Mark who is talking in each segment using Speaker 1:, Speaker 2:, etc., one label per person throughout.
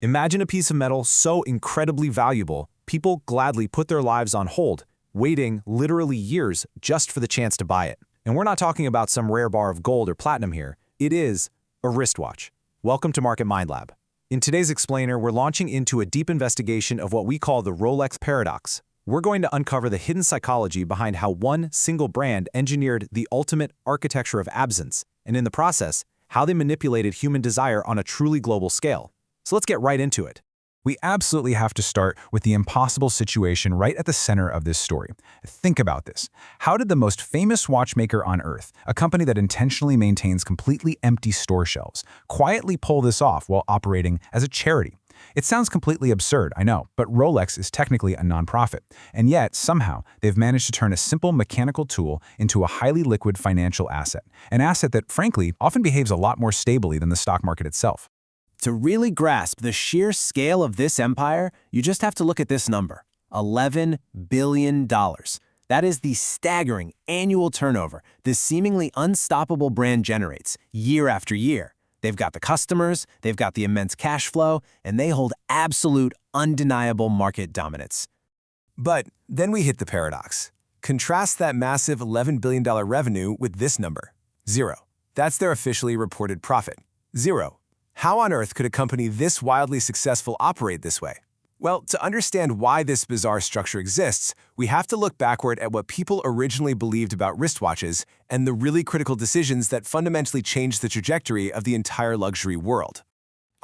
Speaker 1: Imagine a piece of metal so incredibly valuable, people gladly put their lives on hold, waiting literally years just for the chance to buy it. And we're not talking about some rare bar of gold or platinum here. It is a wristwatch. Welcome to MarketMindLab. In today's explainer, we're launching into a deep investigation of what we call the Rolex paradox. We're going to uncover the hidden psychology behind how one single brand engineered the ultimate architecture of absence, and in the process, how they manipulated human desire on a truly global scale. So let's get right into it.
Speaker 2: We absolutely have to start with the impossible situation right at the center of this story. Think about this. How did the most famous watchmaker on Earth, a company that intentionally maintains completely empty store shelves, quietly pull this off while operating as a charity? It sounds completely absurd, I know, but Rolex is technically a nonprofit, and yet, somehow, they've managed to turn a simple mechanical tool into a highly liquid financial asset, an asset that, frankly, often behaves a lot more stably than the stock market itself.
Speaker 3: To really grasp the sheer scale of this empire, you just have to look at this number, $11 billion. That is the staggering annual turnover this seemingly unstoppable brand generates year after year. They've got the customers, they've got the immense cash flow, and they hold absolute, undeniable market dominance.
Speaker 4: But then we hit the paradox. Contrast that massive $11 billion revenue with this number, 0. That's their officially reported profit, 0. How on earth could a company this wildly successful operate this way? Well, to understand why this bizarre structure exists, we have to look backward at what people originally believed about wristwatches and the really critical decisions that fundamentally changed the trajectory of the entire luxury world.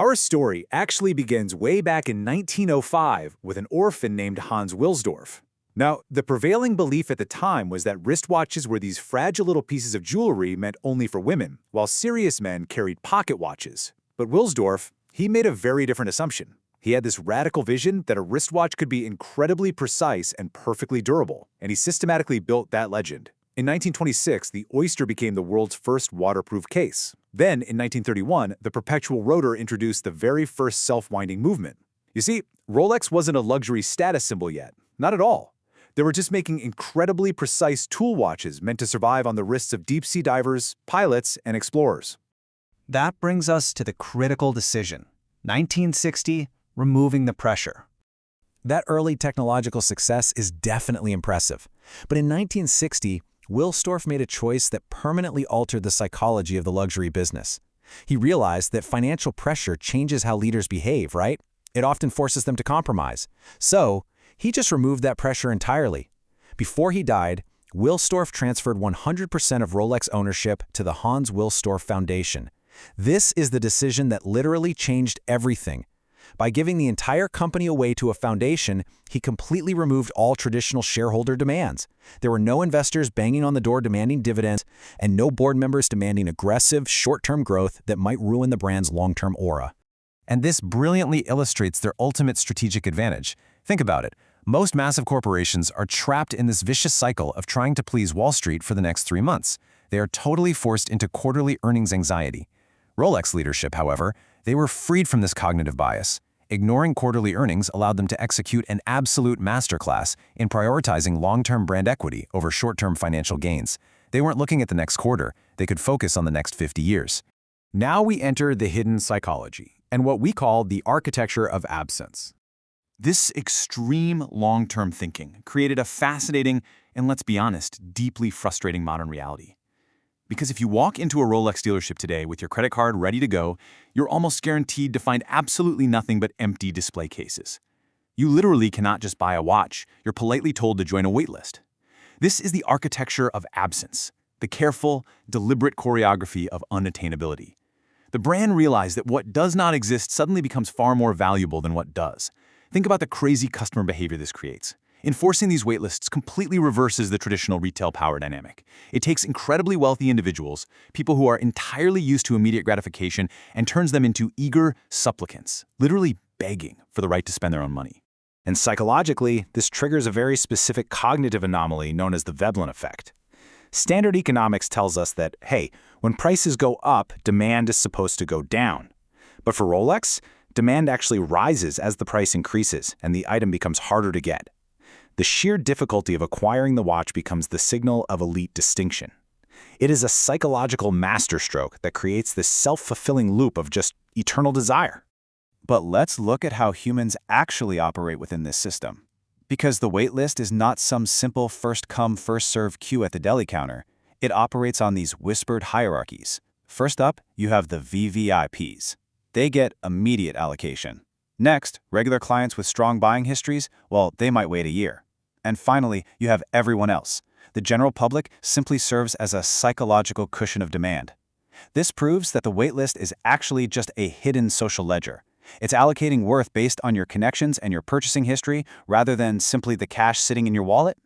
Speaker 5: Our story actually begins way back in 1905 with an orphan named Hans Wilsdorf. Now, the prevailing belief at the time was that wristwatches were these fragile little pieces of jewelry meant only for women, while serious men carried pocket watches. But Wilsdorf, he made a very different assumption. He had this radical vision that a wristwatch could be incredibly precise and perfectly durable, and he systematically built that legend. In 1926, the Oyster became the world's first waterproof case. Then, in 1931, the perpetual rotor introduced the very first self-winding movement. You see, Rolex wasn't a luxury status symbol yet. Not at all. They were just making incredibly precise tool watches meant to survive on the wrists of deep-sea divers, pilots, and explorers.
Speaker 3: That brings us to the critical decision. 1960, removing the pressure.
Speaker 1: That early technological success is definitely impressive. But in 1960, Wilsdorf made a choice that permanently altered the psychology of the luxury business. He realized that financial pressure changes how leaders behave, right? It often forces them to compromise. So, he just removed that pressure entirely. Before he died, Wilsdorf transferred 100% of Rolex ownership to the Hans Wilsdorf Foundation. This is the decision that literally changed everything. By giving the entire company away to a foundation, he completely removed all traditional shareholder demands. There were no investors banging on the door demanding dividends, and no board members demanding aggressive, short-term growth that might ruin the brand's long-term aura.
Speaker 4: And this brilliantly illustrates their ultimate strategic advantage. Think about it. Most massive corporations are trapped in this vicious cycle of trying to please Wall Street for the next 3 months. They are totally forced into quarterly earnings anxiety. Rolex leadership, however, they were freed from this cognitive bias. Ignoring quarterly earnings allowed them to execute an absolute masterclass in prioritizing long-term brand equity over short-term financial gains. They weren't looking at the next quarter, they could focus on the next 50 years.
Speaker 5: Now we enter the hidden psychology, and what we call the architecture of absence. This extreme long-term thinking created a fascinating and, let's be honest, deeply frustrating modern reality. Because if you walk into a Rolex dealership today with your credit card ready to go, you're almost guaranteed to find absolutely nothing but empty display cases. You literally cannot just buy a watch. You're politely told to join a waitlist. This is the architecture of absence, the careful, deliberate choreography of unattainability. The brand realized that what does not exist suddenly becomes far more valuable than what does. Think about the crazy customer behavior this creates. Enforcing these waitlists completely reverses the traditional retail power dynamic. It takes incredibly wealthy individuals, people who are entirely used to immediate gratification, and turns them into eager supplicants, literally begging for the right to spend their own money. And psychologically, this triggers a very specific cognitive anomaly known as the Veblen effect. Standard economics tells us that, hey, when prices go up, demand is supposed to go down. But for Rolex, demand actually rises as the price increases and the item becomes harder to get. The sheer difficulty of acquiring the watch becomes the signal of elite distinction. It is a psychological masterstroke that creates this self-fulfilling loop of just eternal desire. But let's look at how humans actually operate within this system. Because the wait list is not some simple first-come, first-served queue at the deli counter, it operates on these whispered hierarchies. First up, you have the VVIPs. They get immediate allocation. Next, regular clients with strong buying histories, well, they might wait a year. And finally, you have everyone else. The general public simply serves as a psychological cushion of demand. This proves that the waitlist is actually just a hidden social ledger. It's allocating worth based on your connections and your purchasing history rather than simply the cash sitting in your wallet.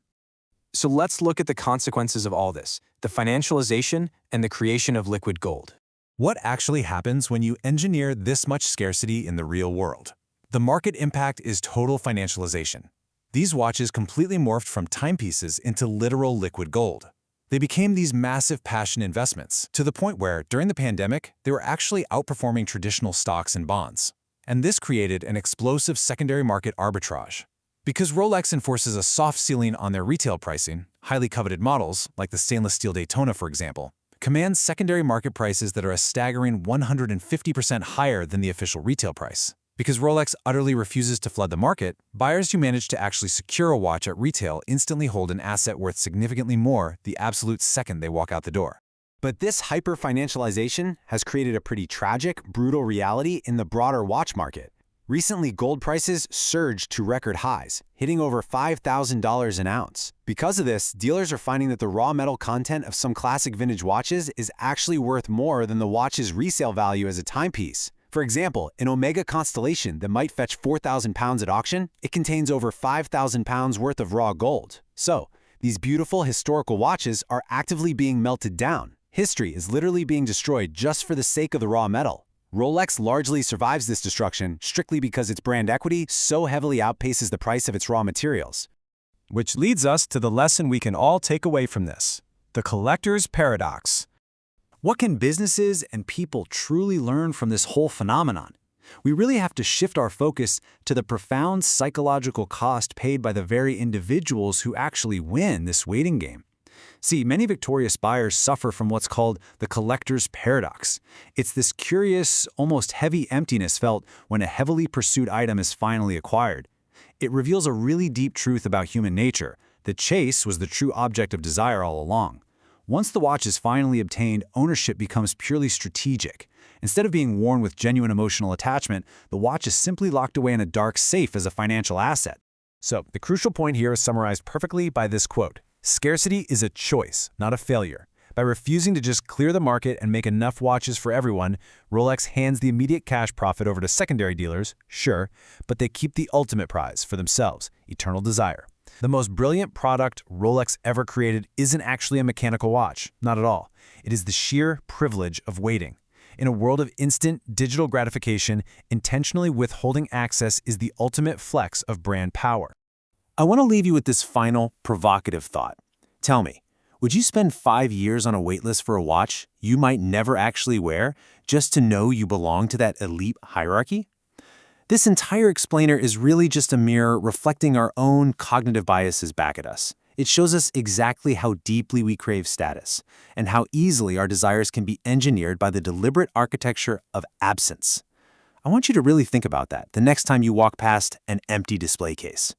Speaker 2: So let's look at the consequences of all this, the financialization and the creation of liquid gold.
Speaker 4: What actually happens when you engineer this much scarcity in the real world? The market impact is total financialization. These watches completely morphed from timepieces into literal liquid gold. They became these massive passion investments, to the point where, during the pandemic, they were actually outperforming traditional stocks and bonds. And this created an explosive secondary market arbitrage. Because Rolex enforces a soft ceiling on their retail pricing, highly coveted models, like the stainless steel Daytona for example, command secondary market prices that are a staggering 150% higher than the official retail price. Because Rolex utterly refuses to flood the market, buyers who manage to actually secure a watch at retail instantly hold an asset worth significantly more the absolute second they walk out the door.
Speaker 3: But this hyper-financialization has created a pretty tragic, brutal reality in the broader watch market. Recently, gold prices surged to record highs, hitting over $5,000 an ounce. Because of this, dealers are finding that the raw metal content of some classic vintage watches is actually worth more than the watch's resale value as a timepiece. For example, an Omega Constellation that might fetch 4,000 pounds at auction, it contains over 5,000 pounds worth of raw gold. So, these beautiful historical watches are actively being melted down. History is literally being destroyed just for the sake of the raw metal. Rolex largely survives this destruction strictly because its brand equity so heavily outpaces the price of its raw materials.
Speaker 4: Which leads us to the lesson we can all take away from this: the collector's paradox.
Speaker 1: What can businesses and people truly learn from this whole phenomenon? We really have to shift our focus to the profound psychological cost paid by the very individuals who actually win this waiting game. See, many victorious buyers suffer from what's called the collector's paradox. It's this curious, almost heavy emptiness felt when a heavily pursued item is finally acquired. It reveals a really deep truth about human nature. The chase was the true object of desire all along. Once the watch is finally obtained, ownership becomes purely strategic. Instead of being worn with genuine emotional attachment, the watch is simply locked away in a dark safe as a financial asset.
Speaker 4: So, the crucial point here is summarized perfectly by this quote: "Scarcity is a choice, not a failure. By refusing to just clear the market and make enough watches for everyone, Rolex hands the immediate cash profit over to secondary dealers, sure, but they keep the ultimate prize for themselves: eternal desire." The most brilliant product Rolex ever created isn't actually a mechanical watch, not at all. It is the sheer privilege of waiting. In a world of instant digital gratification, intentionally withholding access is the ultimate flex of brand power.
Speaker 3: I want to leave you with this final, provocative thought. Tell me, would you spend 5 years on a waitlist for a watch you might never actually wear just to know you belong to that elite hierarchy? This entire explainer is really just a mirror reflecting our own cognitive biases back at us. It shows us exactly how deeply we crave status, and how easily our desires can be engineered by the deliberate architecture of absence. I want you to really think about that the next time you walk past an empty display case.